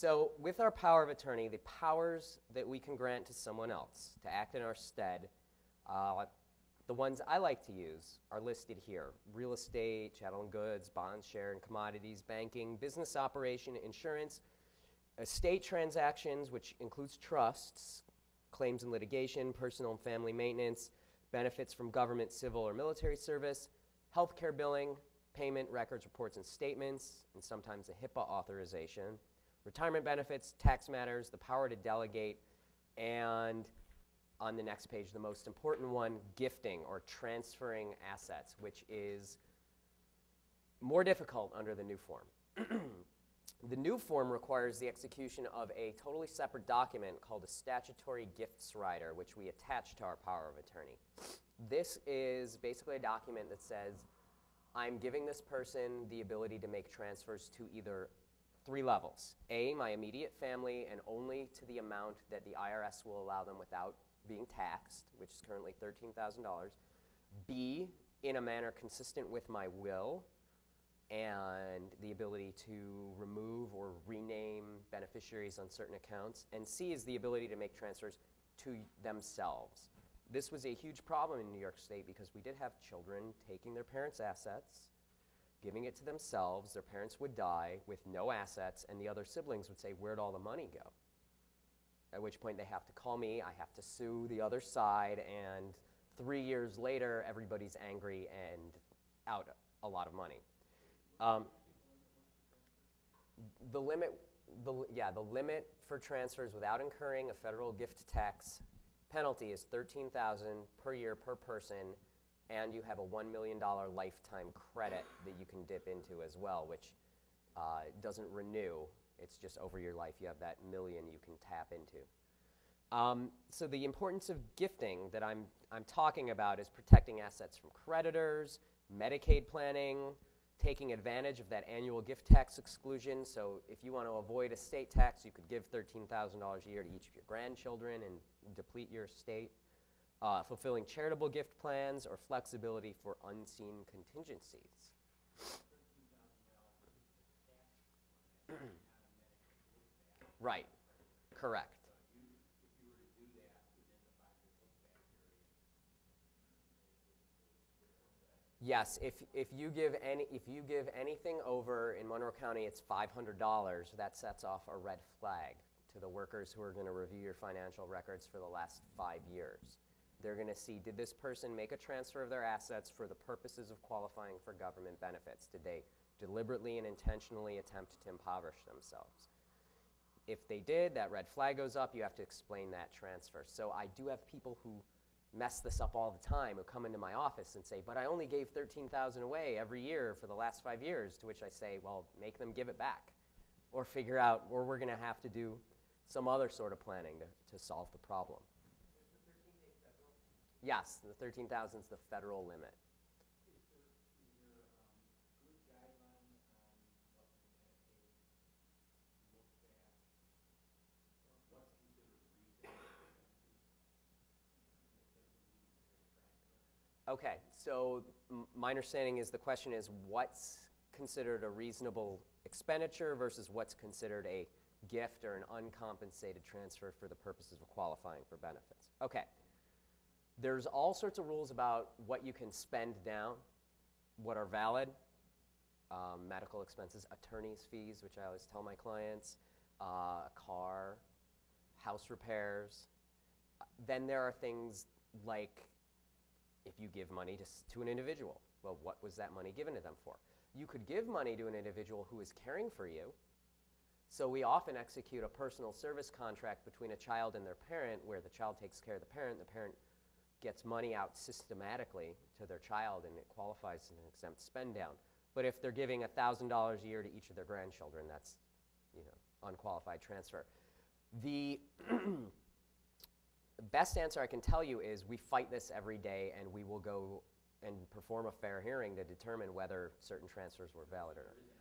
So with our power of attorney, the powers that we can grant to someone else to act in our stead, the ones I like to use are listed here: real estate, chattel and goods, bonds, share and commodities, banking, business operation, insurance, estate transactions, which includes trusts, claims and litigation, personal and family maintenance, benefits from government, civil, or military service, healthcare billing, payment, records, reports, and statements, and sometimes a HIPAA authorization, retirement benefits, tax matters, the power to delegate, and on the next page, the most important one, gifting or transferring assets, which is more difficult under the new form. The new form requires the execution of a totally separate document called a statutory gifts rider, which we attach to our power of attorney. This is basically a document that says, I'm giving this person the ability to make transfers to either three levels. A, my immediate family, and only to the amount that the IRS will allow them without being taxed, which is currently $13,000. B, in a manner consistent with my will, and the ability to remove or rename beneficiaries on certain accounts. And C is the ability to make transfers to themselves. This was a huge problem in New York State because we did have children taking their parents' assets, giving it to themselves. Their parents would die with no assets, and the other siblings would say, where'd all the money go? At which point they have to call me, I have to sue the other side, and 3 years later, everybody's angry and out a lot of money. The limit for transfers without incurring a federal gift tax penalty is $13,000 per year per person, and you have a $1 million lifetime credit that you can dip into as well, which doesn't renew. It's just over your life. You have that million you can tap into. So the importance of gifting that I'm talking about is protecting assets from creditors, Medicaid planning, taking advantage of that annual gift tax exclusion. So if you want to avoid estate tax, you could give $13,000 a year to each of your grandchildren and deplete your estate. Fulfilling charitable gift plans or flexibility for unseen contingencies. Right, correct. Yes, if you give anything over in Monroe County, it's $500. That sets off a red flag to the workers who are going to review your financial records for the last 5 years. They're going to see, did this person make a transfer of their assets for the purposes of qualifying for government benefits? Did they deliberately and intentionally attempt to impoverish themselves? If they did, that red flag goes up. You have to explain that transfer. So I do have people who mess this up all the time, who come into my office and say, but I only gave $13,000 away every year for the last 5 years, to which I say, well, make them give it back, or figure out, or we're going to have to do some other sort of planning to solve the problem. Yes, the $13,000 is the federal limit. Okay, so my understanding is the question is what's considered a reasonable expenditure versus what's considered a gift or an uncompensated transfer for the purposes of qualifying for benefits. Okay, there's all sorts of rules about what you can spend down, what are valid, medical expenses, attorney's fees, which I always tell my clients, a car, house repairs. Then there are things like if you give money to an individual, well, what was that money given to them for? You could give money to an individual who is caring for you. So we often execute a personal service contract between a child and their parent where the child takes care of the parent gets money out systematically to their child and it qualifies as an exempt spend down. But if they're giving $1,000 a year to each of their grandchildren, that's, unqualified transfer. The best answer I can tell you is we fight this every day, and we will go and perform a fair hearing to determine whether certain transfers were valid or not.